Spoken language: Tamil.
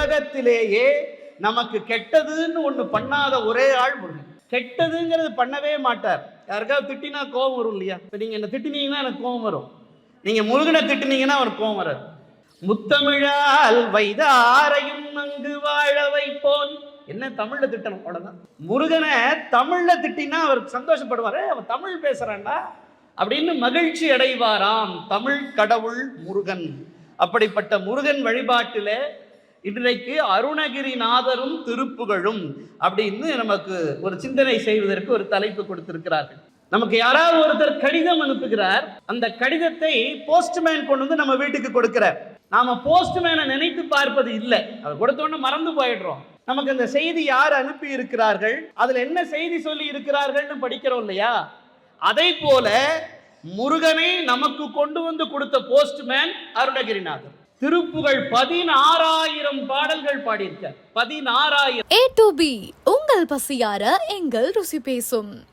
உலகத்திலேயே நமக்கு கெட்டதுன்னு ஒண்ணு பண்ணாத ஒரே ஆள் முருகன். கெட்டதுங்கிறது பண்ணவே மாட்டார். யாருக்காவது திட்டினா கோபம் வரும் இல்லையா? இப்ப நீங்க என்ன திட்டினீங்கன்னா எனக்கு கோபம் வரும், நீங்க முருகனை திட்டினீங்கன்னா அவருக்கு கோபம் வராது. முத்தமிழால் வைதாரையும் அங்கு வாழ வைப்போன். என்ன தமிழ்ல திட்டணும், அவ்வளவுதான். முருகனை தமிழ்ல திட்டினா அவர் சந்தோஷப்படுவாரு, அவன் தமிழ் பேசுறான்டா அப்படின்னு மகிழ்ச்சி அடைவாராம் தமிழ் கடவுள் முருகன். அப்படிப்பட்ட முருகன் வழிபாட்டில இன்றைக்கு அருணகிரிநாதரும் திருப்புகழும் அப்படின்னு நமக்கு ஒரு சிந்தனை செய்வதற்கு ஒரு தலைப்பு கொடுத்திருக்கிறார்கள். நமக்கு யாராவது ஒருத்தர் கடிதம் அனுப்புகிறார், அந்த கடிதத்தை போஸ்ட்மேன் கொண்டு வந்து நம்ம வீட்டுக்கு கொடுக்கிறார். நாம போஸ்ட்மேனை நினைத்து பார்ப்பது இல்லை, அவர் கொடுத்தோன்னு மறந்து போயிடுறோம். நமக்கு அந்த செய்தி யார் அனுப்பி இருக்கிறார்கள், அதுல என்ன செய்தி சொல்லி இருக்கிறார்கள்னு படிக்கிறோம் இல்லையா? அதை போல முருகனை நமக்கு கொண்டு வந்து கொடுத்த போஸ்ட்மேன் அருணகிரிநாதர். திருப்புகழ் 16,000 பாடல்கள் பாடியிருக்கார். 16,000. A to B உங்கள் பசியார எங்கள் ருசி பேசும்.